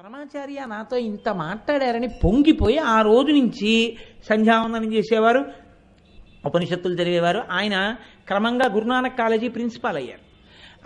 పరమాచార్య నాతో ఇంత మాట్లాడారని పొంగిపోయి ఆ రోజు నుంచి సంధ్యావందనం చేసేవారు, ఉపనిషత్తులు చదివేవారు. ఆయన క్రమంగా గురునానక్ కాలేజీ ప్రిన్సిపాల్ అయ్యారు.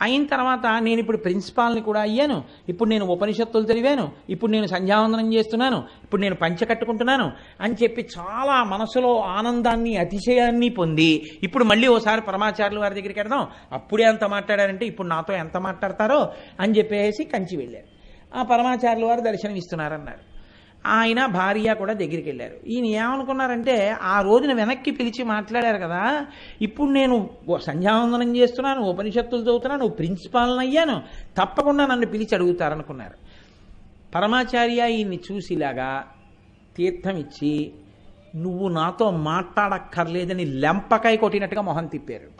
అయిన తర్వాత నేను ఇప్పుడు ప్రిన్సిపాల్ని కూడా అయ్యాను, ఇప్పుడు నేను ఉపనిషత్తులు చదివాను, ఇప్పుడు నేను సంధ్యావందనం చేస్తున్నాను, ఇప్పుడు నేను పంచ కట్టుకుంటున్నాను అని చెప్పి చాలా మనసులో ఆనందాన్ని అతిశయాన్ని పొంది ఇప్పుడు మళ్ళీ ఓసారి పరమాచార్యుల వారి దగ్గరికి వెళ్దాం, అప్పుడే అంత మాట్లాడారంటే ఇప్పుడు నాతో ఎంత మాట్లాడతారో అని చెప్పేసి కంచి వెళ్ళారు. ఆ పరమాచార్యుల వారు దర్శనం ఇస్తున్నారన్నారు. ఆయన భార్య కూడా దగ్గరికి వెళ్ళారు. ఈయన ఏమనుకున్నారంటే ఆ రోజున వెనక్కి పిలిచి మాట్లాడారు కదా, ఇప్పుడు నేను సంధ్యావందనం చేస్తున్నాను, ఉపనిషత్తులు చదువుతున్నాను, ప్రిన్సిపాల్ని అయ్యాను, తప్పకుండా నన్ను పిలిచి అడుగుతారనుకున్నారు. పరమాచార్య ఈయన్ని చూసిలాగా తీర్థం ఇచ్చి నువ్వు నాతో మాట్లాడక్కర్లేదని లెంపకాయ కొట్టినట్టుగా మొహం తిప్పారు.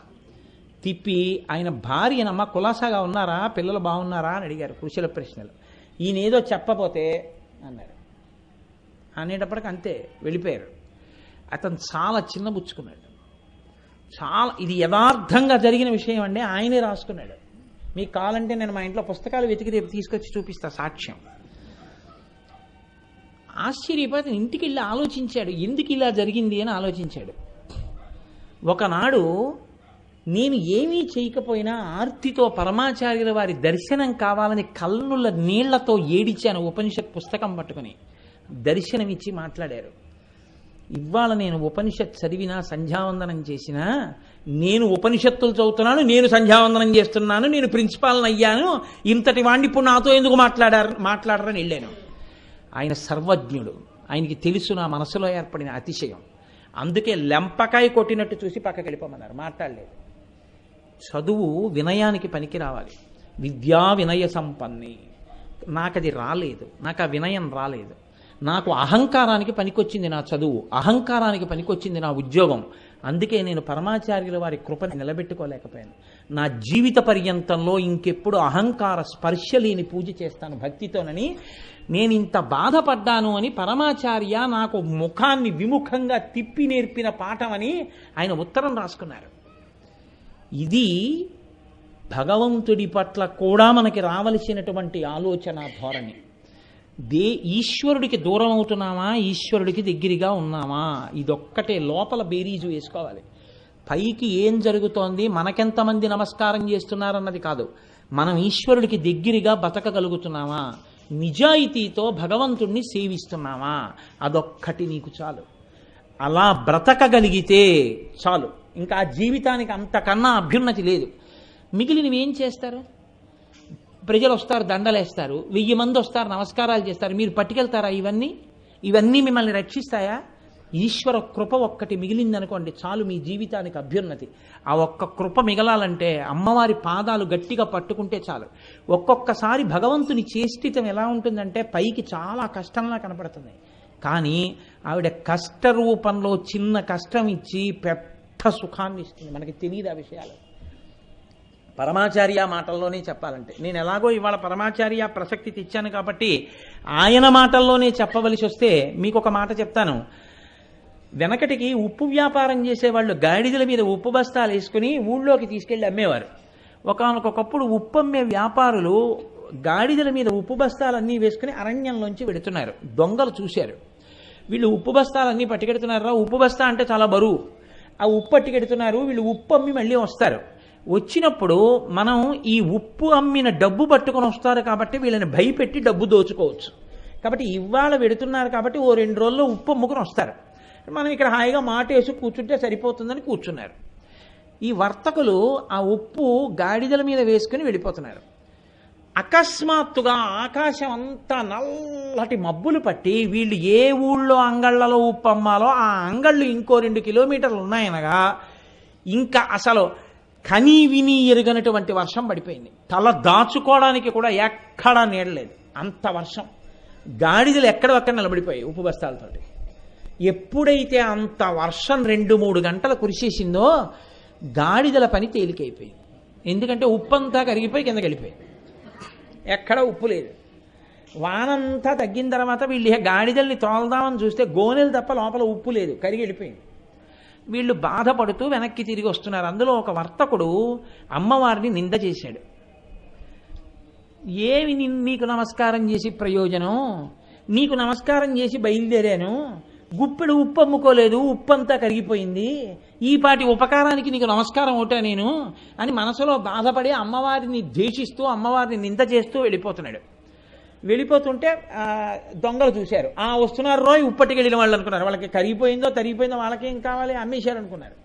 తిప్పి ఆయన భార్యనమ్మ కులాసాగా ఉన్నారా, పిల్లలు బాగున్నారా అని అడిగారు కుశల ప్రశ్నలు. ఈయన ఏదో చెప్పపోతే అన్నారు. అనేటప్పటికి అంతే వెళ్ళిపోయారు. అతను చాలా చిన్నబుచ్చుకున్నాడు. చాలా ఇది యథార్థంగా జరిగిన విషయం అండి, ఆయనే రాసుకున్నాడు. మీకు కావాలంటే నేను మా ఇంట్లో పుస్తకాలు వెతికి రేపు తీసుకొచ్చి చూపిస్తా సాక్ష్యం. ఆశ్చర్యపోతే ఇంటికి వెళ్ళి ఆలోచించాడు, ఎందుకు ఇలా జరిగింది అని ఆలోచించాడు. ఒకనాడు నేను ఏమీ చేయకపోయినా ఆర్తితో పరమాచార్యుల వారి దర్శనం కావాలని కళ్ళుల నీళ్లతో ఏడిచాను ఉపనిషత్ పుస్తకం పట్టుకుని. దర్శనమిచ్చి మాట్లాడారు. ఇవాళ నేను ఉపనిషత్ చదివినా సంధ్యావందనం చేసినా నేను ఉపనిషత్తులు చదువుతున్నాను, నేను సంధ్యావందనం చేస్తున్నాను, నేను ప్రిన్సిపాల్ని అయ్యాను, ఇంతటి వాడిని ఇప్పుడు నాతో ఎందుకు మాట్లాడరని వెళ్ళాను. ఆయన సర్వజ్ఞుడు, ఆయనకి తెలుసు నా మనసులో ఏర్పడిన అతిశయం. అందుకే లెంపకాయ కొట్టినట్టు చూసి పక్కకి వెళ్ళిపోమన్నారు, మాట్లాడలేదు. చదువు వినయానికి పనికి రావాలి. విద్యా వినయ సంపన్ని. నాకు అది రాలేదు, నాకు ఆ వినయం రాలేదు. నాకు అహంకారానికి పనికొచ్చింది నా చదువు, అహంకారానికి పనికొచ్చింది నా ఉద్యోగం. అందుకే నేను పరమాచార్యుల వారి కృపని నిలబెట్టుకోలేకపోయాను. నా జీవిత పర్యంతంలో ఇంకెప్పుడు అహంకార స్పర్శ లేని పూజ చేస్తాను భక్తితోనని నేను ఇంత బాధపడ్డాను అని పరమాచార్య నాకు ముఖాన్ని విముఖంగా తిప్పి నేర్పిన పాఠమని ఆయన ఉత్తరం రాసుకున్నారు. ఇది భగవంతుడి పట్ల కూడా మనకి రావలసినటువంటి ఆలోచన ధోరణి. ఈశ్వరుడికి దూరం అవుతున్నామా, ఈశ్వరుడికి దగ్గరగా ఉన్నామా, ఇదొక్కటే లోపల బేరీజు వేసుకోవాలి. పైకి ఏం జరుగుతోంది, మనకెంతమంది నమస్కారం చేస్తున్నారన్నది కాదు, మనం ఈశ్వరుడికి దగ్గరగా బతకగలుగుతున్నామా, నిజాయితీతో భగవంతుణ్ణి సేవిస్తున్నామా, అదొక్కటి నీకు చాలు. అలా బ్రతకగలిగితే చాలు. ఇంకా ఆ జీవితానికి అంతకన్నా అభ్యున్నతి లేదు. మిగిలినవి ఏం చేస్తారు? ప్రజలు వస్తారు, దండలేస్తారు, 1000 మంది వస్తారు, నమస్కారాలు చేస్తారు, మీరు పట్టుకెళ్తారా? ఇవన్నీ మిమ్మల్ని రక్షిస్తాయా? ఈశ్వర కృప ఒక్కటి మిగిలిందనుకోండి చాలు, మీ జీవితానికి అభ్యున్నతి. ఆ ఒక్క కృప మిగలాలంటే అమ్మవారి పాదాలు గట్టిగా పట్టుకుంటే చాలు. ఒక్కొక్కసారి భగవంతుని చేష్టితం ఎలా ఉంటుందంటే పైకి చాలా కష్టంలా కనపడుతుంది, కానీ ఆవిడ కష్ట రూపంలో చిన్న కష్టం ఇచ్చి పెద్ద సుఖాన్ని ఇస్తుంది. మనకి తెలియదు ఆ విషయాలు. పరమాచార్య మాటల్లోనే చెప్పాలంటే, నేను ఎలాగో ఇవాళ పరమాచార్య ప్రసక్తి తెచ్చాను కాబట్టి ఆయన మాటల్లోనే చెప్పవలసి వస్తే మీకు ఒక మాట చెప్తాను. వెనకటికి ఉప్పు వ్యాపారం చేసేవాళ్ళు గాడిదల మీద ఉప్పు బస్తాలు వేసుకుని ఊళ్ళోకి తీసుకెళ్ళి అమ్మేవారు. ఒకనకొకప్పుడు ఉప్పు అమ్మే వ్యాపారులు గాడిదల మీద ఉప్పు బస్తాలన్నీ వేసుకుని అరణ్యంలోంచి వెడుతున్నారు. దొంగలు చూశారు, వీళ్ళు ఉప్పు బస్తాలన్నీ పట్టుకెడుతున్నారా, ఉప్పు బస్తా అంటే చాలా బరువు, ఆ ఉప్పు పట్టుకెడుతున్నారు, వీళ్ళు ఉప్పు అమ్మి మళ్ళీ వస్తారు. వచ్చినప్పుడు మనం ఈ ఉప్పు అమ్మిన డబ్బు పట్టుకొని వస్తారు కాబట్టి వీళ్ళని భయపెట్టి డబ్బు దోచుకోవచ్చు. కాబట్టి ఇవాళ వెడుతున్నారు కాబట్టి ఓ 2 రోజుల్లో ఉప్పు అమ్ముకుని వస్తారు, మనం ఇక్కడ హాయిగా మాట వేసి కూర్చుంటే సరిపోతుందని కూర్చున్నారు. ఈ వర్తకులు ఆ ఉప్పు గాడిదల మీద వేసుకుని వెళ్ళిపోతున్నారు. అకస్మాత్తుగా ఆకాశం అంతా నల్లటి మబ్బులు పట్టి వీళ్ళు ఏ ఊళ్ళో అంగళ్లలో ఉప్పు అమ్మాలో ఆ అంగళ్ళు ఇంకో 2 కిలోమీటర్లు ఉన్నాయనగా ఇంకా అసలు కనీ విని ఎరుగనటువంటి వర్షం పడిపోయింది. తల దాచుకోవడానికి కూడా ఎక్కడా నీడలేదు, అంత వర్షం. గాడిదలు ఎక్కడొక్కడ నిలబడిపోయాయి ఉప్పు బస్తాలతోటి. ఎప్పుడైతే అంత వర్షం 2-3 గంటలు కురిసేసిందో గాడిదల పని తేలికైపోయింది. ఎందుకంటే ఉప్పంతా కరిగిపోయి కిందకి వెళ్ళిపోయింది, ఎక్కడ ఉప్పు లేదు. వానంతా తగ్గిన తర్వాత వీళ్ళు గాడిదల్ని తోలదామని చూస్తే గోనెలు తప్ప లోపల ఉప్పు లేదు, కరిగి వెళ్ళిపోయింది. వీళ్ళు బాధపడుతూ వెనక్కి తిరిగి వస్తున్నారు. అందులో ఒక వర్తకుడు అమ్మవారిని నింద చేశాడు. ఏమి నీకు నమస్కారం చేసి ప్రయోజనం? నీకు నమస్కారం చేసి బయలుదేరాను, గుప్పెడు ఉప్పు అమ్ముకోలేదు, ఉప్పు అంతా కరిగిపోయింది, ఈ పాటి ఉపకారానికి నీకు నమస్కారం ఒకటా నేను అని మనసులో బాధపడి అమ్మవారిని ద్వేషిస్తూ అమ్మవారిని నింద చేస్తూ వెళ్ళిపోతున్నాడు. వెళ్ళిపోతుంటే దొంగలు చూశారు. వస్తున్నారు రోయ్ ఉప్పటికి వెళ్ళిన వాళ్ళు అనుకున్నారు. వాళ్ళకి కరిగిపోయిందో తరిగిపోయిందో వాళ్ళకేం కావాలి, అమ్మేశారు అనుకున్నారు.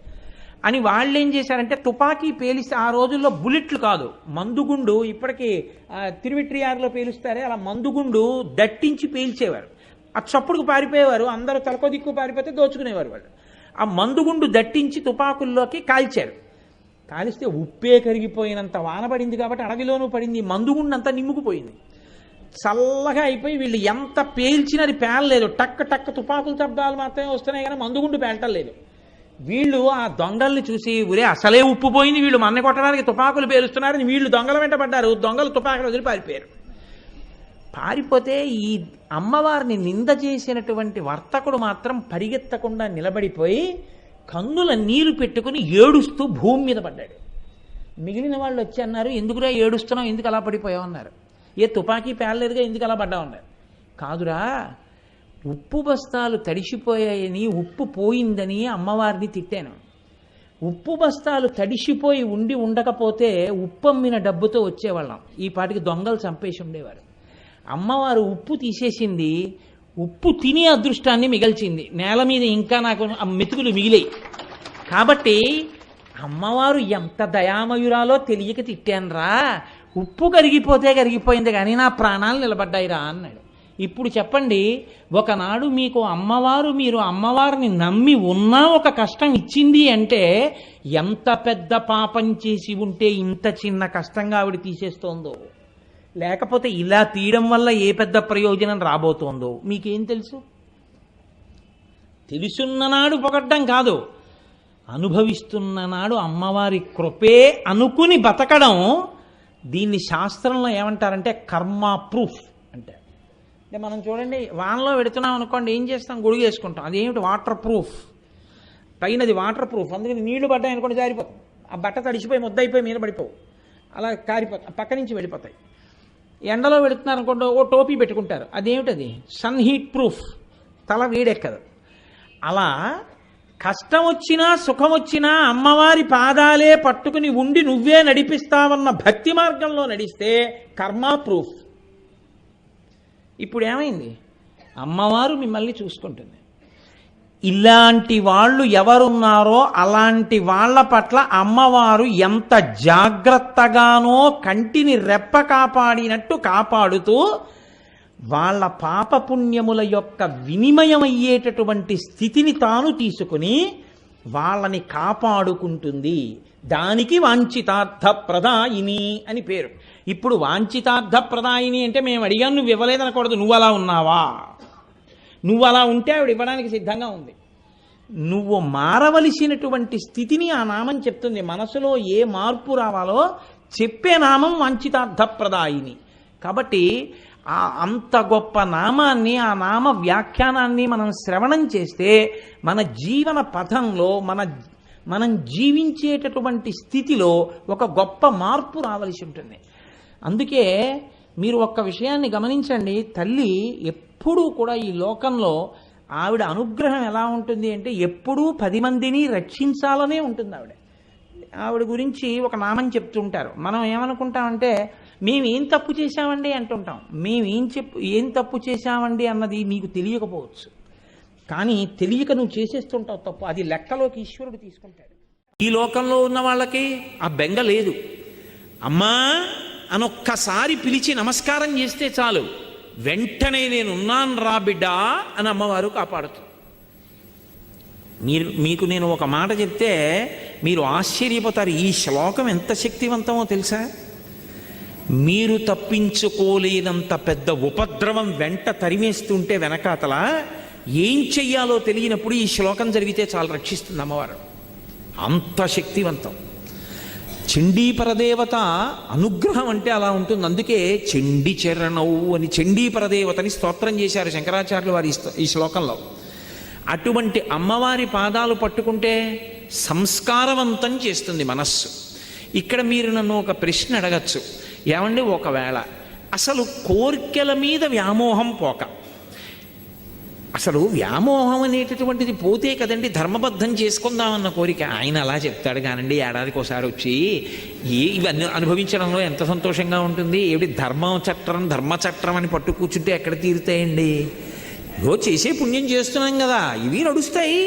అని వాళ్ళు ఏం చేశారంటే తుపాకీ పేలిస్తే, ఆ రోజుల్లో బుల్లెట్లు కాదు, మందుగుండు, ఇప్పటికీ తిరువిట్రియారులో పేలుస్తారే అలా మందుగుండు దట్టించి పేల్చేవారు. ఆ చప్పుడుకు పారిపోయేవారు, అందరూ తలకో దిక్కు పారిపోతే దోచుకునేవారు వాళ్ళు. ఆ మందుగుండు దట్టించి తుపాకుల్లోకి కాల్చారు. కాలిస్తే ఉప్పే కరిగిపోయినంత వాన పడింది కాబట్టి అడవిలోనూ పడింది, మందుగుండు అంతా నిమ్ముకుపోయింది, చల్లగా అయిపోయి వీళ్ళు ఎంత పేల్చినా అది పేలలేదు. టక్ టక్ తుపాకుల శబ్దాలు మాత్రమే వస్తున్నాయి కానీ మందుగుండు పేలటం లేదు. వీళ్ళు ఆ దొంగల్ని చూసి ఊరే అసలే ఉప్పు పోయింది, వీళ్ళు మన్న కొట్టడానికి తుపాకులు పేలుస్తున్నారని వీళ్ళు దొంగల వెంట పడ్డారు. దొంగలు తుపాకులు వదిలి పారిపోయారు. పారిపోతే ఈ అమ్మవారిని నింద చేసినటువంటి వర్తకుడు మాత్రం పరిగెత్తకుండా నిలబడిపోయి కన్నుల నీరు పెట్టుకుని ఏడుస్తూ భూమి మీద పడ్డాడు. మిగిలిన వాళ్ళు వచ్చి అన్నారు, ఎందుకురా ఏడుస్తున్నావు, ఎందుకు అలా పడిపోయావు అన్నారు. ఏ తుపాకీ పేలలేదుగా, ఎందుకు అలా పడ్డావు అన్నారు. కాదురా, ఉప్పు బస్తాలు తడిసిపోయాయని, ఉప్పు పోయిందని అమ్మవారిని తిట్టాను. ఉప్పు బస్తాలు తడిసిపోయి ఉండకపోతే ఉప్పు అమ్మిన డబ్బుతో వచ్చేవాళ్ళం, ఈ పాటికి దొంగలు చంపేసి ఉండేవారు. అమ్మవారు ఉప్పు తీసేసింది, ఉప్పు తినే అదృష్టాన్ని మిగల్చింది. నేల మీద ఇంకా నాకు మెతుకులు మిగిలాయి. కాబట్టి అమ్మవారు ఎంత దయామయురాలో తెలియక తిట్టానురా, ఉప్పు కరిగిపోతే కరిగిపోయింది కానీ నా ప్రాణాలు నిలబడ్డాయిరా అన్నాడు. ఇప్పుడు చెప్పండి, ఒకనాడు మీకు మీరు అమ్మవారిని నమ్మి ఉన్నా ఒక కష్టం ఇచ్చింది అంటే ఎంత పెద్ద పాపం చేసి ఉంటే ఇంత చిన్న కష్టంగా ఆవిడ తీసేస్తోందో, లేకపోతే ఇలా తీయడం వల్ల ఏ పెద్ద ప్రయోజనం రాబోతోందో మీకేం తెలుసు? తెలుసున్ననాడు పొగడ్డం కాదు, అనుభవిస్తున్ననాడు అమ్మవారి కృపే అనుకుని బతకడం. దీన్ని శాస్త్రంలో ఏమంటారంటే కర్మ ప్రూఫ్ అంటే. అంటే మనం చూడండి, వానలో పెడుతున్నాం అనుకోండి, ఏం చేస్తాం, గొడుగు వేసుకుంటాం. అదేమిటి, వాటర్ ప్రూఫ్, పైనది వాటర్ ప్రూఫ్, అందుకని నీళ్లు పడ్డాయి అనుకోండి జారిపోతాం, ఆ బట్ట తడిసిపోయి ముద్దయిపోయి మీద పడిపోవు, అలా కారిపోతాయి, పక్క నుంచి వెళ్ళిపోతాయి. ఎండలో పెడుతున్నారు అనుకోండి, ఓ టోపీ పెట్టుకుంటారు, అదేమిటది, సన్ హీట్ ప్రూఫ్, తల వేడెక్కదు. అలా కష్టం వచ్చినా సుఖం వచ్చినా అమ్మవారి పాదాలే పట్టుకుని ఉండి నువ్వే నడిపిస్తావన్న భక్తి మార్గంలో నడిస్తే కర్మ ప్రూఫ్. ఇప్పుడు ఏమైంది, అమ్మవారు మిమ్మల్ని చూసుకుంటుంది. ఇలాంటి వాళ్ళు ఎవరున్నారో అలాంటి వాళ్ళ పట్ల అమ్మవారు ఎంత జాగ్రత్తగానో కంటిని రెప్ప కాపాడినట్టు కాపాడుతూ వాళ్ళ పాపపుణ్యముల యొక్క వినిమయమయ్యేటటువంటి స్థితిని తాను తీసుకుని వాళ్ళని కాపాడుకుంటుంది. దానికి వాంఛితార్థప్రదాయిని అని పేరు. ఇప్పుడు వాంఛితార్థప్రదాయిని అంటే మేము అడిగాను నువ్వు ఇవ్వలేదనకూడదు, నువ్వు అలా ఉన్నావా, నువ్వు అలా ఉంటే ఆవిడ ఇవ్వడానికి సిద్ధంగా ఉంది. నువ్వు మారవలసినటువంటి స్థితిని ఆ నామం చెప్తుంది. మనసులో ఏ మార్పు రావాలో చెప్పే నామం వాంఛితార్థప్రదాయిని. కాబట్టి అంత గొప్ప నామాన్ని, ఆ నామ వ్యాఖ్యానాన్ని మనం శ్రవణం చేస్తే మన జీవన పథంలో మనం జీవించేటటువంటి స్థితిలో ఒక గొప్ప మార్పు రావలసి ఉంటుంది. అందుకే మీరు ఒక్క విషయాన్ని గమనించండి, తల్లి ఎప్పుడూ కూడా ఈ లోకంలో ఆవిడ అనుగ్రహం ఎలా ఉంటుంది అంటే ఎప్పుడూ 10 మందిని రక్షించాలనే ఉంటుంది. ఆవిడ గురించి ఒక నామం చెప్తుంటారు. మనం ఏమనుకుంటామంటే మేమేం తప్పు చేశామండి అంటుంటాం. ఏం తప్పు చేశామండి అన్నది నీకు తెలియకపోవచ్చు, కానీ తెలియక నువ్వు చేసేస్తుంటావు తప్పు. అది లెక్కలోకి ఈశ్వరుడు తీసుకుంటాడు. ఈ లోకంలో ఉన్న వాళ్ళకి ఆ బెంగ లేదు. అమ్మా అనొక్కసారి పిలిచి నమస్కారం చేస్తే చాలు, వెంటనే నేనున్నాను రా బిడ్డా అని అమ్మవారు కాపాడుతుంది. మీకు నేను ఒక మాట చెప్తే మీరు ఆశ్చర్యపోతారు. ఈ శ్లోకం ఎంత శక్తివంతమో తెలుసా? మీరు తప్పించుకోలేనంత పెద్ద ఉపద్రవం వెంట తరిమేస్తుంటే వెనకాతల ఏం చెయ్యాలో తెలియనప్పుడు ఈ శ్లోకం జరిగితే చాలా రక్షిస్తుంది అమ్మవారు. అంత శక్తివంతం. చండీపరదేవత అనుగ్రహం అంటే అలా ఉంటుంది. అందుకే చండీ చరణవు అని చండీపరదేవతని స్తోత్రం చేశారు శంకరాచార్యులు వారి ఈ శ్లోకంలో. అటువంటి అమ్మవారి పాదాలు పట్టుకుంటే సంస్కారవంతం చేస్తుంది మనస్సు. ఇక్కడ మీరు నన్ను ఒక ప్రశ్న అడగచ్చు, ఏమండి ఒకవేళ అసలు కోర్కెల మీద వ్యామోహం పోక, అసలు వ్యామోహం అనేటటువంటిది పోతే కదండి ధర్మబద్ధం చేసుకుందామన్న కోరిక. ఆయన అలా చెప్తాడు కానండి, ఏడాదికి ఒకసారి వచ్చి ఇవన్నీ అనుభవించడంలో ఎంత సంతోషంగా ఉంటుంది. ఏమిటి ధర్మచట్రం అని పట్టు కూర్చుంటే ఎక్కడ తీరుతాయండి? చేసే పుణ్యం చేస్తున్నాం కదా, ఇవి నడుస్తాయి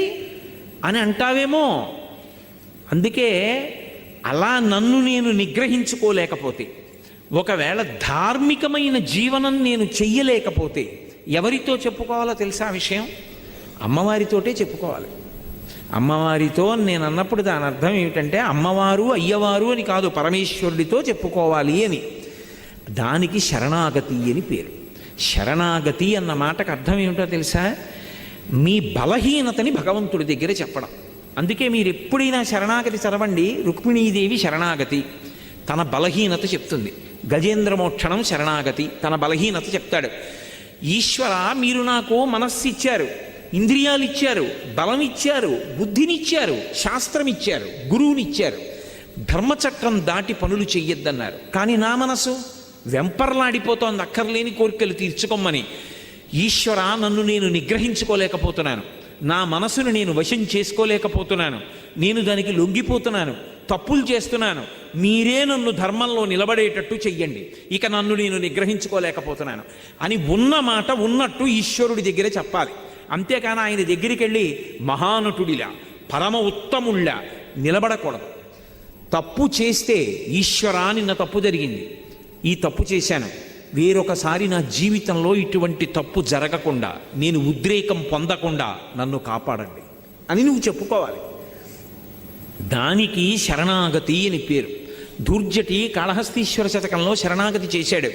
అని అంటావేమో. అందుకే అలా నన్ను నేను నిగ్రహించుకోలేకపోతే, ఒకవేళ ధార్మికమైన జీవనం నేను చెయ్యలేకపోతే ఎవరితో చెప్పుకోవాలో తెలుసా విషయం? అమ్మవారితోటే చెప్పుకోవాలి. అమ్మవారితో నేను అన్నప్పుడు దాని అర్థం ఏమిటంటే అమ్మవారు అయ్యవారు అని కాదు, పరమేశ్వరుడితో చెప్పుకోవాలి అని. దానికి శరణాగతి అని పేరు. శరణాగతి అన్న మాటకు అర్థం ఏమిటో తెలుసా? మీ బలహీనతని భగవంతుడి దగ్గర చెప్పడం. అందుకే మీరు ఎప్పుడైనా శరణాగతి చదవండి. రుక్మిణీదేవి శరణాగతి, తన బలహీనత చెప్తుంది. గజేంద్ర మోక్షణం శరణాగతి, తన బలహీనత చెప్తాడు. ఈశ్వర, మీరు నాకు మనస్సు ఇచ్చారు, ఇంద్రియాలు ఇచ్చారు, బలం ఇచ్చారు, బుద్ధినిచ్చారు, శాస్త్రం ఇచ్చారు, గురువునిచ్చారు, ధర్మచక్రం దాటి పనులు చెయ్యొద్దన్నారు. కానీ నా మనసు వెంపర్లాడిపోతోంది అక్కర్లేని కోరికలు తీర్చుకోమని. ఈశ్వర, నన్ను నేను నిగ్రహించుకోలేకపోతున్నాను, నా మనసును నేను వశం చేసుకోలేకపోతున్నాను, నేను దానికి లొంగిపోతున్నాను, తప్పులు చేస్తున్నాను, మీరే నన్ను ధర్మంలో నిలబడేటట్టు చెయ్యండి, ఇక నన్ను నేను నిగ్రహించుకోలేకపోతున్నాను అని ఉన్న మాట ఉన్నట్టు ఈశ్వరుడి దగ్గర చెప్పాలి. అంతేకాని ఆయన దగ్గరికి వెళ్ళి మహానటుడిలా పరమ ఉత్తముళ్ళ నిలబడకూడదు. తప్పు చేస్తే ఈశ్వరా, నిన్న తప్పు జరిగింది, ఈ తప్పు చేశాను, వేరొకసారి నా జీవితంలో ఇటువంటి తప్పు జరగకుండా, నేను ఉద్రేకం పొందకుండా నన్ను కాపాడండి అని నువ్వు చెప్పుకోవాలి. దానికి శరణాగతి అని పేరు. దుర్జటి కాళహస్తీశ్వర శతకంలో శరణాగతి చేశాడు.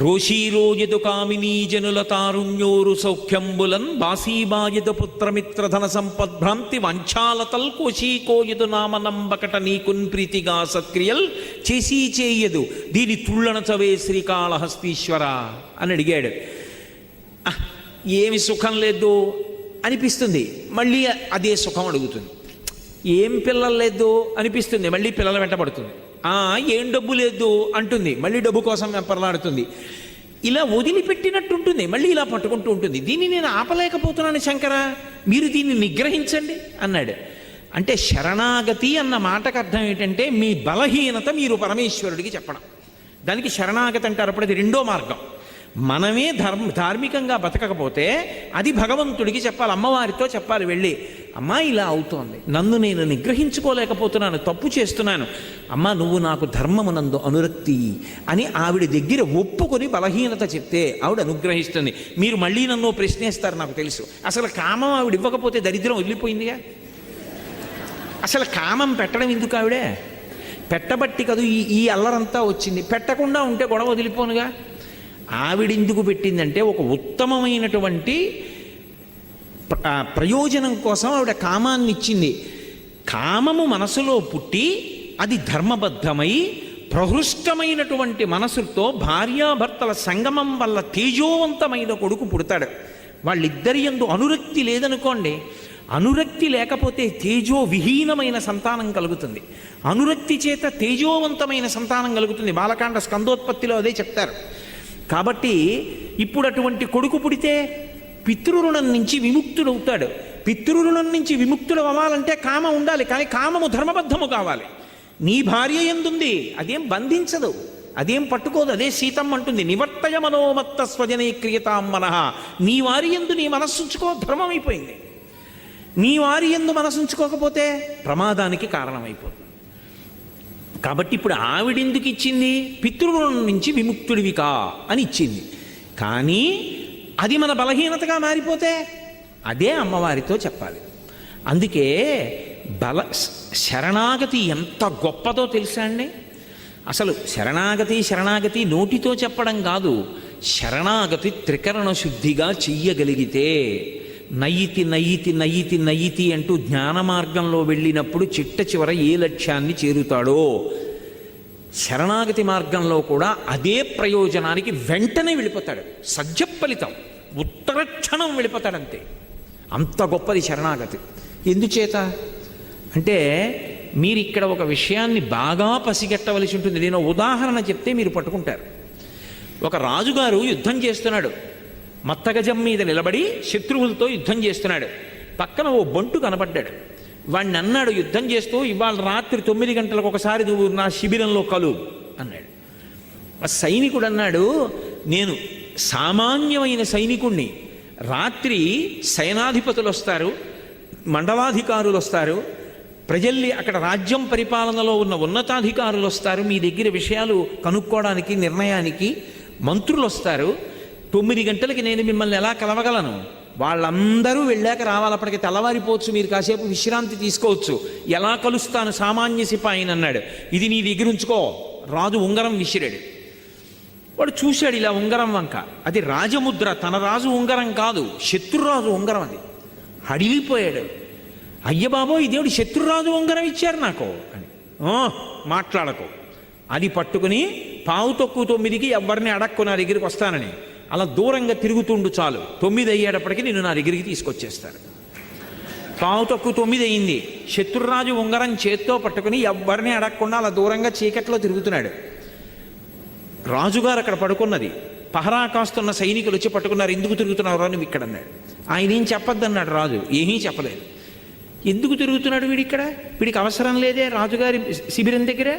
రోషీరోయదు కామినీ జనుల తారుణ్యోరు సౌఖ్యంబులన్ బాసీబాయదు పుత్రమిత్రధన సంపద్భ్రాంతి వంచాలతల్ కోశీకోయదు నామనంబకట నీకున్ ప్రీతిగా సత్క్రియల్ చేసీ చేయదు దీని తుళ్ళన చవే శ్రీకాళహస్తీశ్వర అని అడిగాడు. ఏమి సుఖం లేదు అనిపిస్తుంది, మళ్ళీ అదే సుఖం అడుగుతుంది. ఏం పిల్లలు లేదు అనిపిస్తుంది, మళ్ళీ పిల్లల వెంటబడుతుంది. ఏం డబ్బు లేదు అంటుంది, మళ్ళీ డబ్బు కోసం వెంపర్లాడుతుంది. ఇలా వదిలిపెట్టినట్టుంటుంది, మళ్ళీ ఇలా పట్టుకుంటూ ఉంటుంది. దీన్ని నేను ఆపలేకపోతున్నాను శంకర, మీరు దీన్ని నిగ్రహించండి అన్నాడు. అంటే శరణాగతి అన్న మాటకు అర్థం ఏంటంటే మీ బలహీనత మీరు పరమేశ్వరుడికి చెప్పడం. దానికి శరణాగతి అంటారు. అప్పుడు అది రెండో మార్గం. మనమే ధార్మికంగా బతకకపోతే అది భగవంతుడికి చెప్పాలి, అమ్మవారితో చెప్పాలి. వెళ్ళి అమ్మా ఇలా అవుతోంది, నన్ను నేను నిగ్రహించుకోలేకపోతున్నాను, తప్పు చేస్తున్నాను, అమ్మా నువ్వు నాకు ధర్మమునందు అనురక్తి అని ఆవిడ దగ్గర ఒప్పుకొని బలహీనత చెప్తే ఆవిడ అనుగ్రహిస్తుంది. మీరు మళ్ళీ నన్ను ప్రశ్నిస్తారు నాకు తెలుసు. అసలు కామం ఆవిడ ఇవ్వకపోతే దరిద్రం వదిలిపోయిందిగా. అసలు కామం పెట్టడం ఎందుకు? ఆవిడే పెట్టబట్టి కదూ ఈ అల్లరంతా వచ్చింది. పెట్టకుండా ఉంటే గొడవ వదిలిపోనుగా. ఆవిడెందుకు పెట్టిందంటే ఒక ఉత్తమమైనటువంటి ప్రయోజనం కోసం ఆవిడ కామాన్ని ఇచ్చింది. కామము మనసులో పుట్టి అది ధర్మబద్ధమై ప్రహృష్టమైనటువంటి మనసుతో భార్యాభర్తల సంగమం వల్ల తేజోవంతమైన కొడుకు పుడతాడు. వాళ్ళిద్దరి యందు అనురక్తి లేదనుకోండి, అనురక్తి లేకపోతే తేజో విహీనమైన సంతానం కలుగుతుంది, అనురక్తి చేత తేజోవంతమైన సంతానం కలుగుతుంది. బాలకాండ స్కందోత్పత్తిలో అదే చెప్తారు. కాబట్టి ఇప్పుడు అటువంటి కొడుకు పుడితే పితృరుణం నుంచి విముక్తుడవుతాడు. పితృరుణం నుంచి విముక్తుడు అవ్వాలంటే కామం ఉండాలి, కానీ కామము ధర్మబద్ధము కావాలి. నీ భార్య ఎందుంది, అదేం బంధించదు, అదేం పట్టుకోదు. అదే సీతమ్మ అంటుంది, నివర్తయ మనోమత్త స్వజనే క్రియతాం మనః. నీ వారి యందు నీ మనస్సుంచుకో, ధర్మమైపోయింది. నీ వారి యందు మనసుంచుకోకపోతే ప్రమాదానికి కారణమైపోతుంది. కాబట్టి ఇప్పుడు ఆవిడెందుకు ఇచ్చింది? పితృరుణం నుంచి విముక్తుడివికా అని ఇచ్చింది. కానీ అది మన బలహీనతగా మారిపోతే అదే అమ్మవారితో చెప్పాలి. అందుకే శరణాగతి ఎంత గొప్పదో తెలుసా అండి? అసలు శరణాగతి నోటితో చెప్పడం కాదు, శరణాగతి త్రికరణ శుద్ధిగా చెయ్యగలిగితే నయితి నయితి నయితి నయితి అంటూ జ్ఞాన మార్గంలో వెళ్ళినప్పుడు చిట్ట చివర ఏ లక్ష్యాన్ని చేరుతాడో, శరణాగతి మార్గంలో కూడా అదే ప్రయోజనానికి వెంటనే వెళ్ళిపోతాడు. సజ్జఫలితం, ఉత్తరక్షణం వెళ్ళిపోతాడంతే. అంత గొప్పది శరణాగతి. ఎందుచేత అంటే మీరు ఇక్కడ ఒక విషయాన్ని బాగా పసిగట్టవలసి ఉంటుంది. నేను ఉదాహరణ చెప్తే మీరు పట్టుకుంటారు. ఒక రాజుగారు యుద్ధం చేస్తున్నాడు, మత్తగజం మీద నిలబడి శత్రువులతో యుద్ధం చేస్తున్నాడు. పక్కన ఓ బంటు కనబడ్డాడు. వాడిని అన్నాడు యుద్ధం చేస్తూ, ఇవాళ రాత్రి 9 గంటలకు ఒకసారి నువ్వు నా శిబిరంలో కలువు అన్నాడు. ఆ సైనికుడు అన్నాడు, నేను సామాన్యమైన సైనికుణ్ణి, రాత్రి సేనాధిపతులు వస్తారు, మండలాధికారులు వస్తారు, ప్రజల్ని అక్కడ రాజ్యం పరిపాలనలో ఉన్న ఉన్నతాధికారులు వస్తారు, మీ దగ్గర విషయాలు కనుక్కోవడానికి నిర్ణయానికి మంత్రులు వస్తారు. 9 గంటలకి నేను మిమ్మల్ని ఎలా కలవగలను? వాళ్ళందరూ వెళ్ళాక రావాలప్పటికి తెల్లవారిపోవచ్చు, మీరు కాసేపు విశ్రాంతి తీసుకోవచ్చు, ఎలా కలుస్తాను సామాన్య సిపాయిని అన్నాడు. ఇది నీ దగ్గర ఉంచుకో. రాజు ఉంగరం విసిరాడు. వాడు చూశాడు ఇలా ఉంగరం వంక, అది రాజముద్ర, తన రాజు ఉంగరం కాదు, శత్రురాజు ఉంగరం. అది అడిగిపోయాడు. అయ్య బాబో, ఇదేమిటి శత్రురాజు ఉంగరం ఇచ్చారు నాకు అని. మాట్లాడకు. అది పట్టుకుని 9:15 ఎవరిని అడక్కు నా దగ్గరికి వస్తానని అలా దూరంగా తిరుగుతుండు చాలు, 9 అయ్యేటప్పటికి నేను నా దగ్గరికి తీసుకొచ్చేస్తాను. 9:15 అయింది. శత్రురాజు ఉంగరం చేత్తో పట్టుకుని ఎవరిని అడగకుండా అలా దూరంగా చీకట్లో తిరుగుతున్నాడు. రాజుగారు అక్కడ పడుకున్నది. పహరా కాస్తున్న సైనికులు వచ్చి పట్టుకున్నారు. ఎందుకు తిరుగుతున్నావు నువ్వు ఇక్కడ అన్నాడు. ఆయన ఏం చెప్పొద్దన్నాడు రాజు. ఏమీ చెప్పలేదు. ఎందుకు తిరుగుతున్నాడు వీడిక్కడ? వీడికి అవసరం లేదే రాజుగారి శిబిరం దగ్గర.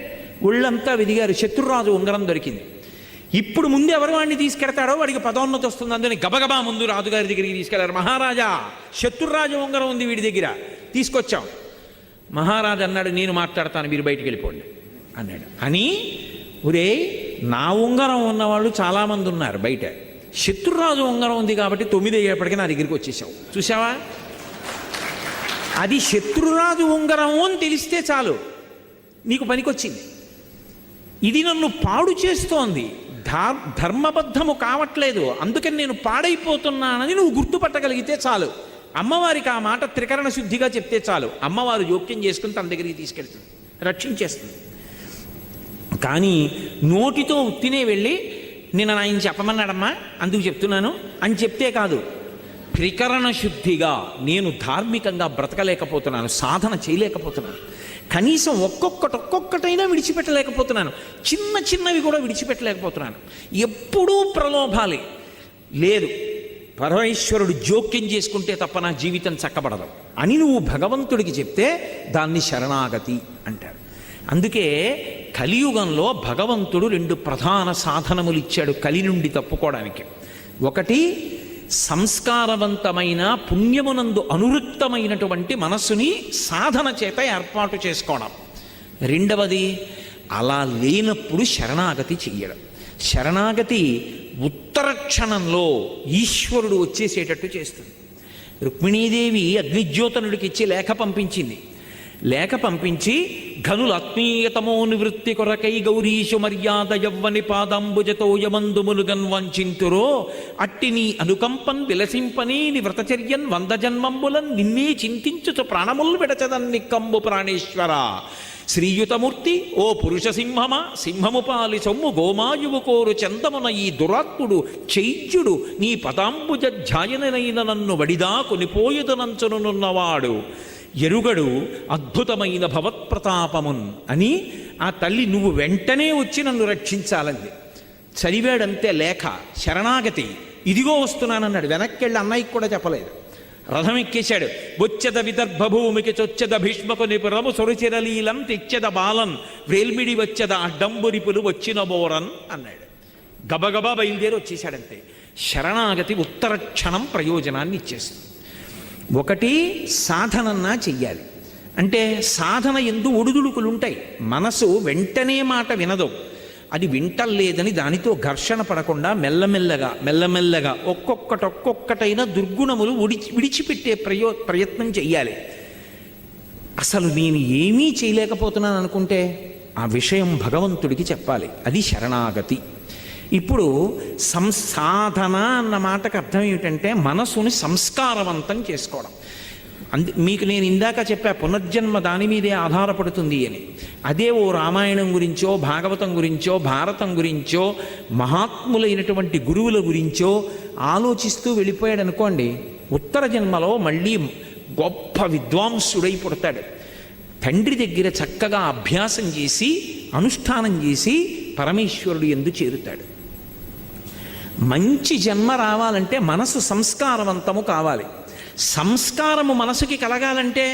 ఒళ్ళంతా వెదిగారు. శత్రురాజు ఉంగరం దొరికింది. ఇప్పుడు ముందు ఎవరు వాడిని తీసుకెడతాడో వాడికి పదోన్నతి వస్తుంది. అందుకని గబగబా ముందు రాజుగారి దగ్గరికి తీసుకెళ్లారు. మహారాజా, శత్రురాజు ఉంగరం ఉంది వీడి దగ్గర, తీసుకొచ్చాం. మహారాజు అన్నాడు, నేను మాట్లాడతాను, మీరు బయటికి వెళ్ళిపోండి అన్నాడు. అని ఒరే, నా ఉంగరం ఉన్నవాళ్ళు చాలామంది ఉన్నారు బయట, శత్రురాజు ఉంగరం ఉంది కాబట్టి 9 అయ్యేప్పటికీ నా దగ్గరికి వచ్చేసావు. చూసావా? అది శత్రురాజు ఉంగరం అని తెలిస్తే చాలు, నీకు పనికొచ్చింది. ఇది నన్ను పాడు చేస్తోంది, ధర్మబద్ధము కావట్లేదు, అందుకని నేను పాడైపోతున్నానని నువ్వు గుర్తుపట్టగలిగితే చాలు. అమ్మవారికి ఆ మాట త్రికరణ శుద్ధిగా చెప్తే చాలు, అమ్మవారు జోక్యం చేసుకుని తన దగ్గరికి తీసుకెళ్తుంది, రక్షించేస్తుంది. కానీ నోటితో ఉత్తినే వెళ్ళి నేను ఆయన చెప్పమన్నాడమ్మా అందుకు చెప్తున్నాను అని చెప్తే కాదు, త్రికరణ శుద్ధిగా నేను ధార్మికంగా బ్రతకలేకపోతున్నాను, సాధన చేయలేకపోతున్నాను, కనీసం ఒక్కొక్కటైనా విడిచిపెట్టలేకపోతున్నాను, చిన్న చిన్నవి కూడా విడిచిపెట్టలేకపోతున్నాను, ఎప్పుడూ ప్రలోభాలే. లేదు, పరమేశ్వరుడు జోక్యం చేసుకుంటే తప్ప నా జీవితం చక్కబడదు అని నువ్వు భగవంతుడికి చెప్తే దాన్ని శరణాగతి అంటారు. అందుకే కలియుగంలో భగవంతుడు 2 ప్రధాన సాధనములు ఇచ్చాడు కలి నుండి తప్పుకోవడానికి. ఒకటి, సంస్కారవంతమైన పుణ్యమునందు అనువృత్తమైనటువంటి మనస్సుని సాధన చేత ఏర్పాటు చేసుకోవడం. రెండవది, అలా లేనప్పుడు శరణాగతి చెయ్యడం. శరణాగతి ఉత్తర క్షణంలో ఈశ్వరుడు వచ్చేసేటట్టు చేస్తుంది. రుక్మిణీదేవి అగ్నిజ్యోతనుడికి ఇచ్చి లేఖ పంపించింది. లేఖ పంపించి ఘనుల ఆత్మీయతమో నివృత్తి కొరకై గౌరీషు మర్యాద యవ్వని పాదంబుజతో యమందుములుగన్ వంచింతురో అట్టి నీ అనుకంపన్ విలసింపని ని వ్రతచర్యన్ 100 జన్మంబులన్ నిన్నే చింతించుచు ప్రాణముల్ విడచదన్ నిక్కంబు ప్రాణేశ్వర శ్రీయుతమూర్తి ఓ పురుష సింహమా సింహము పాలి సొమ్ము గోమాయువు కోరు చందమున ఈ దురాత్ముడు చైత్యుడు నీ పదాంబుజ ధ్యాయనైన నన్ను వడిదా కొనిపోయుదనంచునున్నవాడు ఎరుగడు అద్భుతమైన భవత్ప్రతాపమున్ అని ఆ తల్లి నువ్వు వెంటనే వచ్చి నన్ను రక్షించాలంది. చదివాడంతే లేఖ, శరణాగతి. ఇదిగో వస్తున్నానన్నాడు. వెనక్కెళ్ళి అన్నయ్యకి కూడా చెప్పలేదు. రథం ఎక్కేశాడు. వచ్చెద విదర్భ భూమికి చొచ్చెద భీష్మకు నిపురము సొరుచిరలీలం తెచ్చెద బాలన్ వేల్మిడి వచ్చెద అడ్డంబురిపులు వచ్చిన బోరన్ అన్నాడు. గబగబా బయలుదేరి వచ్చేశాడంతే. శరణాగతి ఉత్తర క్షణం ప్రయోజనాన్ని ఇచ్చేస్తుంది. ఒకటి, సాధనన్నా చెయ్యాలి. అంటే సాధన ఎందు ఒడుదుడుకులు ఉంటాయి. మనసు వెంటనే మాట వినదు. అది వింటలేదని దానితో ఘర్షణ పడకుండా మెల్లమెల్లగా ఒక్కొక్కటైనా దుర్గుణములు విడిచిపెట్టే ప్రయత్నం చెయ్యాలి. అసలు నేను ఏమీ చేయలేకపోతున్నాను అనుకుంటే ఆ విషయం భగవంతుడికి చెప్పాలి. అది శరణాగతి. ఇప్పుడు సంసాధన అన్న మాటకు అర్థం ఏమిటంటే మనసుని సంస్కారవంతం చేసుకోవడం. మీకు నేను ఇందాక చెప్పా పునర్జన్మ దాని మీదే ఆధారపడుతుంది అని. అదే ఓ రామాయణం గురించో భాగవతం గురించో భారతం గురించో మహాత్ములైనటువంటి గురువుల గురించో ఆలోచిస్తూ వెళ్ళిపోయాడు అనుకోండి, ఉత్తర జన్మలో మళ్ళీ గొప్ప విద్వాంసుడై పుడతాడు. తండ్రి దగ్గర చక్కగా అభ్యాసం చేసి అనుష్ఠానం చేసి పరమేశ్వరుడు యందు చేరుతాడు. మంచి జన్మ రావాలంటే మనసు సంస్కారవంతము కావాలి. సంస్కారము మనసుకి కలగాలంటే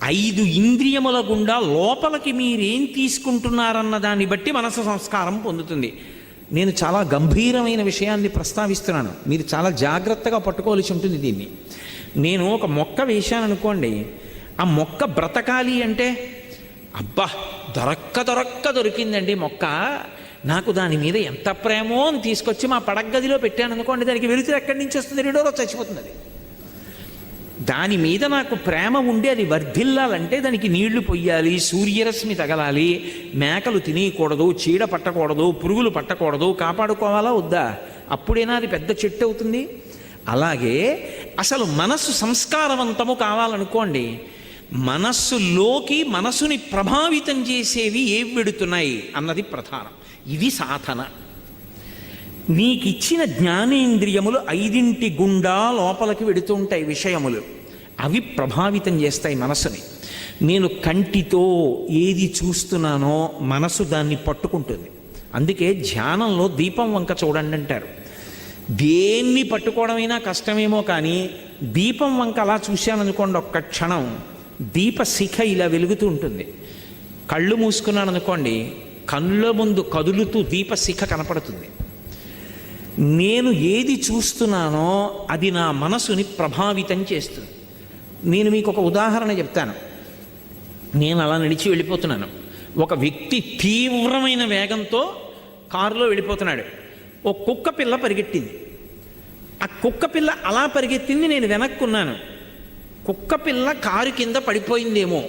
5 ఇంద్రియముల గుండా లోపలికి మీరేం తీసుకుంటున్నారన్న దాన్ని బట్టి మనసు సంస్కారం పొందుతుంది. నేను చాలా గంభీరమైన విషయాన్ని ప్రస్తావిస్తున్నాను, మీరు చాలా జాగ్రత్తగా పట్టుకోవాల్సి ఉంటుంది దీన్ని. నేను ఒక మొక్క వేశాను అనుకోండి, ఆ మొక్క బ్రతకాలి అంటే అబ్బా దొరక్క దొరికిందండి మొక్క, నాకు దాని మీద ఎంత ప్రేమో అని తీసుకొచ్చి మా పడగదిలో పెట్టాను అనుకోండి, దానికి వెలుతురు ఎక్కడి నుంచి వస్తుంది? 2 రోజు చచ్చిపోతుంది. అది దాని మీద నాకు ప్రేమ ఉండి అది వర్ధిల్లాలంటే దానికి నీళ్లు పొయ్యాలి, సూర్యరశ్మి తగలాలి, మేకలు తినేయకూడదు, చీడ పట్టకూడదు, పురుగులు పట్టకూడదు, కాపాడుకోవాలా వద్దా? అప్పుడైనా అది పెద్ద చెట్టు అవుతుంది. అలాగే అసలు మనస్సు సంస్కారవంతము కావాలనుకోండి, మనస్సులోకి మనసుని ప్రభావితం చేసేవి ఏవి వెడుతున్నాయి అన్నది ప్రధానం. ఇది సాధన. నీకిచ్చిన జ్ఞానేంద్రియములు 5 గుండా లోపలికి వెడుతూ ఉంటాయి విషయములు, అవి ప్రభావితం చేస్తాయి మనసుని. నేను కంటితో ఏది చూస్తున్నానో మనసు దాన్ని పట్టుకుంటుంది. అందుకే ధ్యానంలో దీపం వంక చూడండి అంటారు. దేన్ని పట్టుకోవడమైనా కష్టమేమో కానీ దీపం వంక అలా చూశాననుకోండి, ఒక్క క్షణం దీపశిఖ ఇలా వెలుగుతూ ఉంటుంది. కళ్ళు మూసుకున్నాను అనుకోండి, కళ్ళ ముందు కదులుతూ దీపశిఖ కనపడుతుంది. నేను ఏది చూస్తున్నానో అది నా మనసుని ప్రభావితం చేస్తుంది. నేను మీకు ఒక ఉదాహరణ చెప్తాను. నేను అలా నడిచి వెళ్ళిపోతున్నాను, ఒక వ్యక్తి తీవ్రమైన వేగంతో కారులో వెళ్ళిపోతున్నాడు. ఓ కుక్క పిల్ల పరిగెట్టింది. ఆ కుక్క పిల్ల అలా పరిగెత్తింది, నేను వెనక్కున్నాను. కుక్క పిల్ల కారు కింద పడిపోయిందేమో,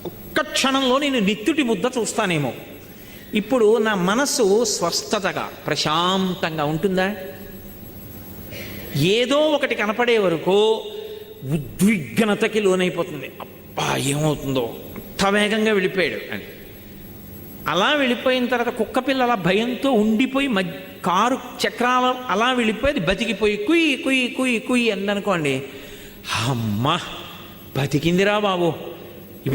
ఒక్క క్షణంలో నేను నిత్తుటి ముద్ద చూస్తానేమో. ఇప్పుడు నా మనసు స్వస్థతగా ప్రశాంతంగా ఉంటుందా? ఏదో ఒకటి కనపడే వరకు ఉద్విగ్నతకి లోనైపోతుంది. అబ్బా ఏమవుతుందో, అంత వేగంగా వెళ్ళిపోయాడు అని. అలా వెళ్ళిపోయిన తర్వాత కుక్క పిల్ల అలా భయంతో ఉండిపోయి కారు చక్రాలు అలా వెళ్ళిపోయి బతికిపోయి కుయ్యి కుయ్యి కుయ్యి కుయ్యి అందనుకోండి, అమ్మా బతికిందిరా బాబు,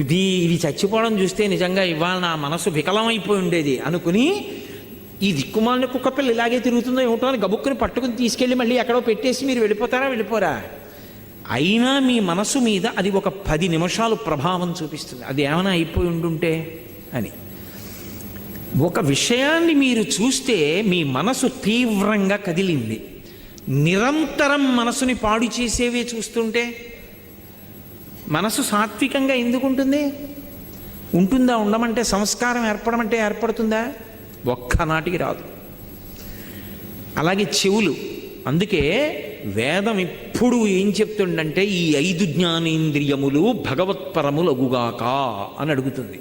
ఇది చచ్చిపోవడం చూస్తే నిజంగా ఇవాళ నా మనసు వికలమైపోయి ఉండేది అనుకుని, ఈ దిక్కుమాలిన కుక్కపిల్ల ఇలాగే తిరుగుతుందో ఏమిటో అని గబుక్కుని పట్టుకుని తీసుకెళ్ళి మళ్ళీ ఎక్కడో పెట్టేసి మీరు వెళ్ళిపోతారా? వెళ్ళిపోరా? అయినా మీ మనసు మీద అది ఒక 10 నిమిషాలు ప్రభావం చూపిస్తుంది. అది ఏమైనా అయిపోయి ఉండుంటే అని. ఒక విషయాన్ని మీరు చూస్తే మీ మనసు తీవ్రంగా కదిలింది, నిరంతరం మనసుని పాడు చేసేవే చూస్తుంటే మనసు సాత్వికంగా ఎందుకు ఉంటుంది? ఉంటుందా? ఉండమంటే సంస్కారం ఏర్పడమంటే ఏర్పడుతుందా? ఒక్కనాటికి రాదు. అలాగే చెవులు. అందుకే వేదం ఇప్పుడు ఏం చెప్తుండంటే ఈ 5 జ్ఞానేంద్రియములు భగవత్పరములగుగాక అని అడుగుతుంది.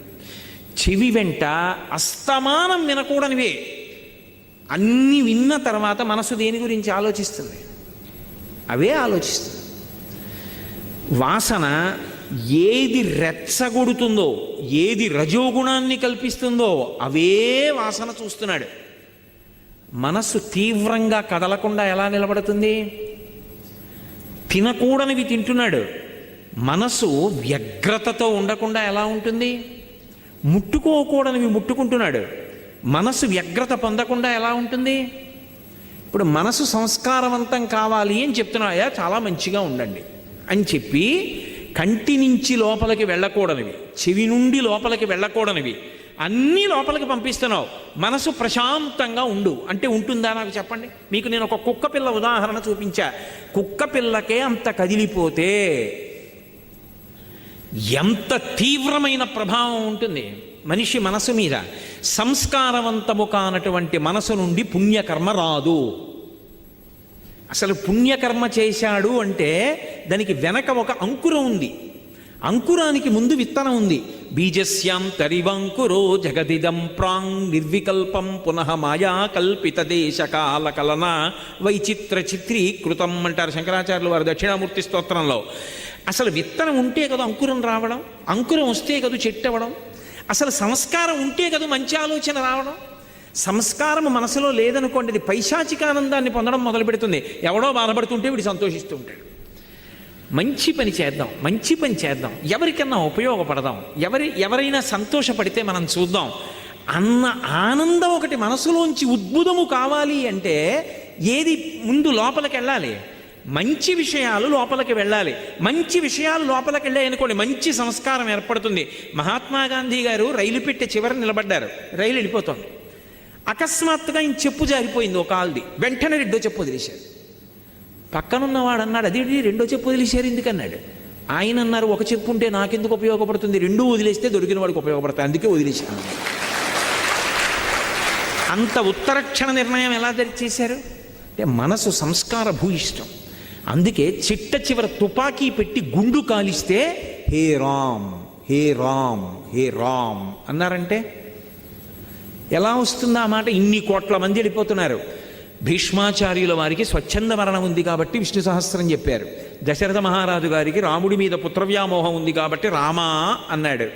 చెవి వెంట అస్తమానం వినకూడనివే. అన్నీ విన్న తర్వాత మనసు దేని గురించి ఆలోచిస్తుంది? అవే ఆలోచిస్తుంది. వాసన ఏది రెచ్చగొడుతుందో, ఏది రజోగుణాన్ని కల్పిస్తుందో అవే వాసన చూస్తున్నాడు. మనస్సు తీవ్రంగా కదలకుండా ఎలా నిలబడుతుంది? తినకూడనివి తింటున్నాడు. మనసు వ్యగ్రతతో ఉండకుండా ఎలా ఉంటుంది? ముట్టుకోకూడనివి ముట్టుకుంటున్నాడు. మనసు వ్యగ్రత పొందకుండా ఎలా ఉంటుంది? ఇప్పుడు మనసు సంస్కారవంతం కావాలి అని చెప్తున్నాయా, చాలా మంచిగా ఉండండి అని చెప్పి కంటి నుంచి లోపలికి వెళ్ళకూడనివి, చెవి నుండి లోపలికి వెళ్ళకూడనివి అన్నీ లోపలికి పంపిస్తున్నావు. మనసు ప్రశాంతంగా ఉండు అంటే ఉంటుందా? నాకు చెప్పండి. మీకు నేను ఒక కుక్క పిల్ల ఉదాహరణ చూపించా. కుక్క పిల్లకే అంత కదిలిపోతే ఎంత తీవ్రమైన ప్రభావం ఉంటుంది మనిషి మనసు మీద. సంస్కారవంతము కానటువంటి మనసు నుండి పుణ్యకర్మ రాదు. అసలు పుణ్యకర్మ చేశాడు అంటే దానికి వెనక ఒక అంకురం ఉంది. అంకురానికి ముందు విత్తనం ఉంది. బీజస్యాం తరివంకురో జగదిదం ప్రాంగ్ నిర్వికల్పం పునః మాయా కల్పిత దేశకాల కలన వైచిత్ర చిత్రీకృతం అంటారు శంకరాచార్యులు వారు దక్షిణామూర్తి స్తోత్రంలో. అసలు విత్తనం ఉంటే కదా అంకురం రావడం, అంకురం వస్తే కదా చెట్టు అవ్వడం, అసలు సంస్కారం ఉంటే కదా మంచి ఆలోచన రావడం. సంస్కారం మనసులో లేదనుకోండి, అది పైశాచికానందాన్ని పొందడం మొదలు పెడుతుంది. ఎవడో బాధపడుతుంటే వీడు సంతోషిస్తూ ఉంటాడు. మంచి పని చేద్దాం, మంచి పని చేద్దాం, ఎవరికన్నా ఉపయోగపడదాం, ఎవరైనా సంతోషపడితే మనం చూద్దాం అన్న ఆనందం ఒకటి మనసులోంచి ఉద్భుతము కావాలి అంటే ఏది ముందు లోపలికి వెళ్ళాలి? మంచి విషయాలు లోపలికి వెళ్ళాలి. మంచి విషయాలు లోపలికి వెళ్ళాయనుకోండి, మంచి సంస్కారం ఏర్పడుతుంది. మహాత్మా గాంధీ గారు రైలు పెట్టి చివర నిలబడ్డారు, రైలు వెళ్ళిపోతుంది. అకస్మాత్తుగా ఆయన చెప్పు జారిపోయింది ఒక కాల్ది. వెంటనే రెండో చెప్పు వదిలేశారు. పక్కనున్నవాడు అన్నాడు, అదేంటి రెండో చెప్పు వదిలేశారు ఎందుకన్నాడు. ఆయన అన్నారు, ఒక చెప్పు ఉంటే నాకెందుకు ఉపయోగపడుతుంది, రెండూ వదిలేస్తే దొరికిన వాడికి ఉపయోగపడతాయి, అందుకే వదిలేశాను. అంత ఉత్తరక్షణ నిర్ణయం ఎలా చేశారు అంటే మనసు సంస్కార భూయిష్టం. అందుకే చిట్ట చివర తుపాకీ పెట్టి గుండు కాలిస్తే హే రామ్ హే రామ్ హే రామ్ అన్నారంటే ఎలా వస్తుంది ఆ మాట? ఇన్ని కోట్ల మంది వెళ్ళిపోతున్నారు. భీష్మాచార్యుల వారికి స్వచ్ఛంద మరణం ఉంది కాబట్టి విష్ణు సహస్రం చెప్పారు. దశరథ మహారాజు గారికి రాముడి మీద పుత్రవ్యామోహం ఉంది కాబట్టి రామా అన్నాడు.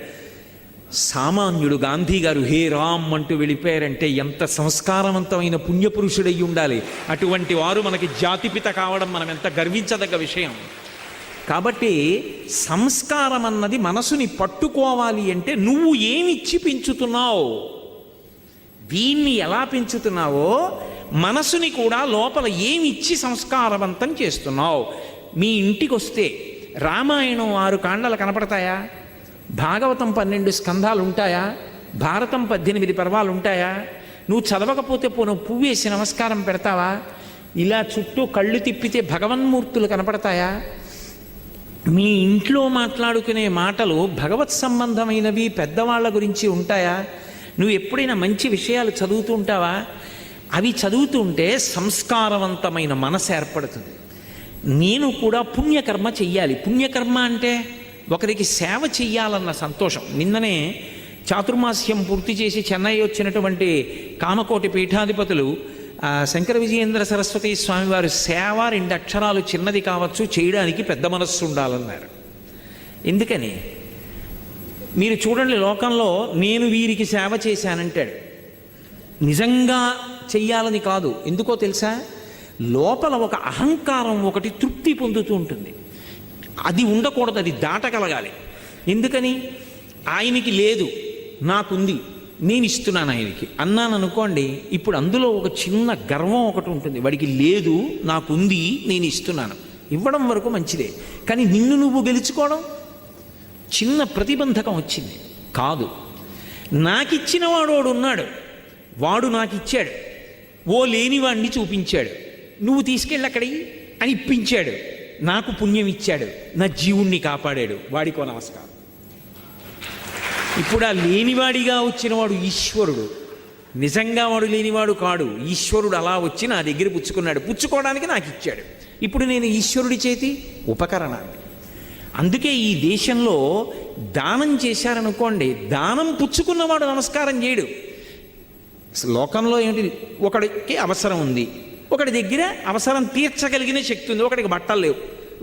సామాన్యుడు గాంధీ గారు హే రామ్ అంటూ వెళ్ళిపోయారంటే ఎంత సంస్కారవంతమైన పుణ్యపురుషుడయ్యి ఉండాలి. అటువంటి వారు మనకి జాతిపిత కావడం మనం ఎంత గర్వించదగ్గ విషయం. కాబట్టి సంస్కారం అన్నది మనసుని పట్టుకోవాలి అంటే నువ్వు ఏమిచ్చి పెంచుతున్నావు, దీన్ని ఎలా పెంచుతున్నావో మనసుని కూడా లోపల ఏమిచ్చి సంస్కారవంతం చేస్తున్నావు. మీ ఇంటికి వస్తే రామాయణం 6 కాండలు కనపడతాయా? భాగవతం 12 స్కంధాలు ఉంటాయా? భారతం 18 పర్వాలు ఉంటాయా? నువ్వు చదవకపోతే నువ్వు పువ్వు వేసి నమస్కారం పెడతావా? ఇలా చుట్టూ కళ్ళు తిప్పితే భగవన్మూర్తులు కనపడతాయా? మీ ఇంట్లో మాట్లాడుకునే మాటలు భగవత్ సంబంధమైనవి పెద్దవాళ్ళ గురించి ఉంటాయా? నువ్వు ఎప్పుడైనా మంచి విషయాలు చదువుతూ ఉంటావా? అవి చదువుతుంటే సంస్కారవంతమైన మనసు ఏర్పడుతుంది. నేను కూడా పుణ్యకర్మ చెయ్యాలి. పుణ్యకర్మ అంటే ఒకరికి సేవ చెయ్యాలన్న సంతోషం. నిన్ననే చాతుర్మాస్యం పూర్తి చేసి చెన్నై వచ్చినటువంటి కామకోటి పీఠాధిపతులు శంకర విజయేంద్ర సరస్వతి స్వామివారు సేవ 2 అక్షరాలు చిన్నది కావచ్చు, చేయడానికి పెద్ద మనస్సు ఉండాలన్నారు. ఎందుకని? మీరు చూడండి, లోకంలో నేను వీరికి సేవ చేశానంటాడు. నిజంగా చెయ్యాలని కాదు. ఎందుకో తెలుసా? లోపల ఒక అహంకారం ఒకటి తృప్తి పొందుతూ ఉంటుంది. అది ఉండకూడదు, అది దాటగలగాలి. ఎందుకని? ఆయనకి లేదు, నాకుంది, నేను ఇస్తున్నాను ఆయనకి అన్నాను అనుకోండి, ఇప్పుడు అందులో ఒక చిన్న గర్వం ఒకటి ఉంటుంది. వాడికి లేదు, నాకుంది, నేను ఇస్తున్నాను. ఇవ్వడం వరకు మంచిదే, కానీ నిన్ను నువ్వు గెలుచుకోవడం చిన్న ప్రతిబంధకం వచ్చింది. కాదు, నాకిచ్చిన వాడు ఉన్నాడు, వాడు నాకు ఇచ్చాడు, ఓ లేనివాడిని చూపించాడు, నువ్వు తీసుకెళ్ళి అక్కడికి అని ఇప్పించాడు, నాకు పుణ్యం ఇచ్చాడు, నా జీవుణ్ణి కాపాడాడు, వాడికో నమస్కారం. ఇప్పుడు ఆ లేనివాడిగా వచ్చినవాడు ఈశ్వరుడు, నిజంగా వాడు లేనివాడు కాడు. ఈశ్వరుడు అలా వచ్చి నా దగ్గర పుచ్చుకున్నాడు, పుచ్చుకోవడానికి నాకు ఇచ్చాడు. ఇప్పుడు నేను ఈశ్వరుడి చేతి ఉపకరణాన్ని. అందుకే ఈ దేశంలో దానం చేశారనుకోండి, దానం పుచ్చుకున్నవాడు నమస్కారం చేయడు. లోకంలో ఏమిటి? ఒకడికి అవసరం ఉంది, ఒకటి దగ్గర అవసరం తీర్చగలిగిన శక్తి ఉంది, ఒకడికి బట్టలు లేవు,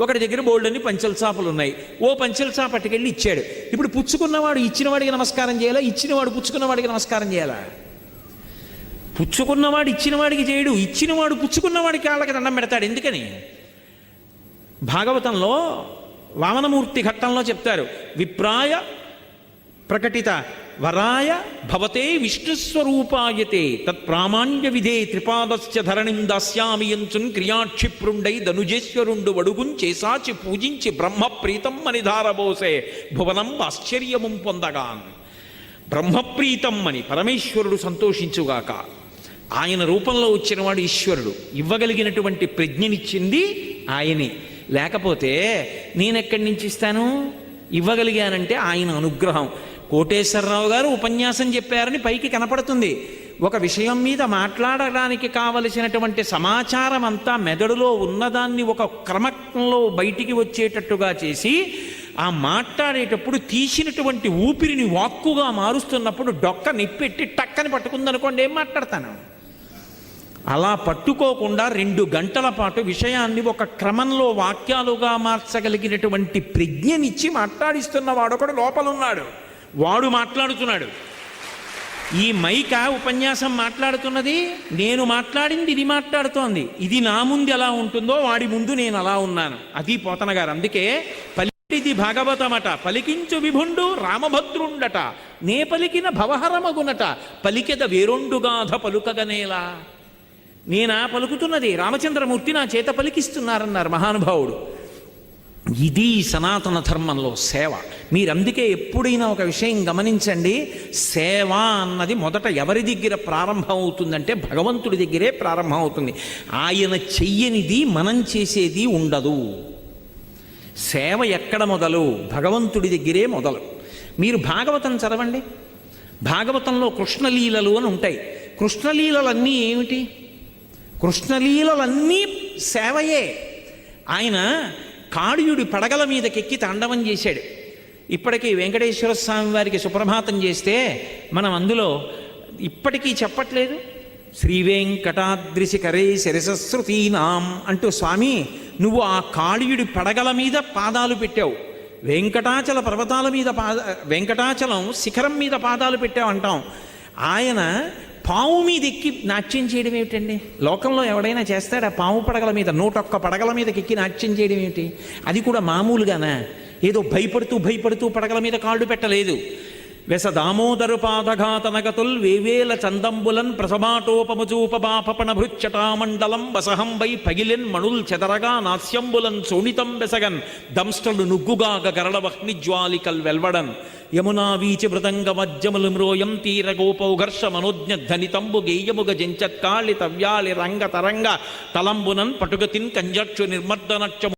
ఒకటి దగ్గర బోల్డన్ని పంచెల చాపలు ఉన్నాయి, ఓ పంచెల చాప పట్టుకెళ్ళి ఇచ్చాడు. ఇప్పుడు పుచ్చుకున్నవాడు ఇచ్చినవాడికి నమస్కారం చేయాలా? ఇచ్చినవాడు పుచ్చుకున్నవాడికి నమస్కారం చేయాలా? పుచ్చుకున్నవాడు ఇచ్చినవాడికి చేయడు, ఇచ్చినవాడు పుచ్చుకున్నవాడికి కాళ్ళకి దండం పెడతాడు. ఎందుకని? భాగవతంలో వామనమూర్తి ఘట్టంలో చెప్తారు, విప్రాయ ప్రకటిత వరాయ భవతే విష్ణుస్వరూపాయతే తత్ప్రామాణ్య విధే త్రిపాదస్య ధరణిం దాస్యామి యంచున్ క్రియాక్షిప్రుండై ధనుజేశ్వరుండు వడుగుం చేసాచి పూజించి బ్రహ్మప్రీతం అని ధారబోసే భువనం ఆశ్చర్యము పొందగాన్. బ్రహ్మప్రీతం అని పరమేశ్వరుడు సంతోషించుగాక. ఆయన రూపంలో వచ్చినవాడు ఈశ్వరుడు. ఇవ్వగలిగినటువంటి ప్రజ్ఞనిచ్చింది ఆయనే. లేకపోతే నేనెక్కడి నుంచి ఇస్తాను? ఇవ్వగలిగానంటే ఆయన అనుగ్రహం. కోటేశ్వరరావు గారు ఉపన్యాసం చెప్పారని పైకి కనపడుతుంది. ఒక విషయం మీద మాట్లాడడానికి కావలసినటువంటి సమాచారం అంతా మెదడులో ఉన్నదాన్ని ఒక క్రమంలో బయటికి వచ్చేటట్టుగా చేసి, ఆ మాట్లాడేటప్పుడు తీసినటువంటి ఊపిరిని వాక్కుగా మారుస్తున్నప్పుడు డొక్క నిప్పెట్టి టక్కని పట్టుకుందనుకోండి, ఏం మాట్లాడతాను? అలా పట్టుకోకుండా 2 గంటల పాటు విషయాన్ని ఒక క్రమంలో వాక్యాలుగా మార్చగలిగినటువంటి ప్రజ్ఞనిచ్చి మాట్లాడిస్తున్న వాడొకడు లోపలున్నాడు, వాడు మాట్లాడుతున్నాడు. ఈ మైక ఉపన్యాసం మాట్లాడుతున్నది, నేను మాట్లాడింది ఇది మాట్లాడుతోంది. ఇది నా ముందు ఎలా ఉంటుందో వాడి ముందు నేను అలా ఉన్నాను. అది పోతన గారు. అందుకే పలికిది భాగవతమట, పలికించు విభుండు రామభద్రుండట, నే పలికిన భవహరమగునట పలికెద వేరొండుగాధ పలుకగనేలా. నేనా పలుకుతున్నది, రామచంద్రమూర్తి నా చేత పలికిస్తున్నారన్నారు మహానుభావుడు. ఇది సనాతన ధర్మంలో సేవ. మీరందుకే ఎప్పుడైనా ఒక విషయం గమనించండి, సేవ అన్నది మొదట ఎవరి దగ్గర ప్రారంభం అవుతుందంటే భగవంతుడి దగ్గరే ప్రారంభం అవుతుంది. ఆయన చెయ్యనిది మనం చేసేది ఉండదు. సేవ ఎక్కడ మొదలు? భగవంతుడి దగ్గరే మొదలు. మీరు భాగవతం చదవండి. భాగవతంలో కృష్ణలీలలు అని ఉంటాయి. కృష్ణలీలలన్నీ ఏమిటి? కృష్ణలీలలన్నీ సేవయే. ఆయన కాళీయుడి పడగల మీదకెక్కి తాండవం చేశాడు. ఇప్పటికీ వెంకటేశ్వర స్వామి వారికి సుప్రభాతం చేస్తే మనం అందులో ఇప్పటికీ చెప్పట్లేదు, శ్రీ వెంకటాద్రిశిఖరే శిరసశ్రుతీనాం అంటూ, స్వామి నువ్వు ఆ కాళీయుడి పడగల మీద పాదాలు పెట్టావు, వెంకటాచల పర్వతాల మీద వెంకటాచలం శిఖరం మీద పాదాలు పెట్టావు అంటాం. ఆయన పావు మీద ఎక్కి నాట్యం చేయడం ఏమిటండి? లోకంలో ఎవడైనా చేస్తాడా? పావు పడగల మీద 101 పడగల మీదకి ఎక్కి నాట్యం చేయడం ఏమిటి? అది కూడా మామూలుగానా? ఏదో భయపడుతూ పడగల మీద కాళ్ళు పెట్టలేదు. వెస దామోదరు పాదఘాతనగతుల్ వేవేల చందంబులన్ ప్రసమాటోపమజూపబాపణ భృచ్చటామండలం వసహంబై పగిలెన్ మణుల్ చెదరగా నాస్యంబులన్ సోణితం బెసగన్ దంష్టలు నుగ్గుగాగ గరళ వహ్నిజ్వాలికల్ వెల్వడన్ యమునా వీచి మృదంగ మజ్జములు మ్రోయం తీర గోపౌఘర్ష మనోజ్ఞ ధనితంబు గేయముగ జంచత్కాళి తవ్యాళి రంగ తరంగ తలంబునన్ పటుగతిన్ కంజక్షు నిర్మర్దనక్షము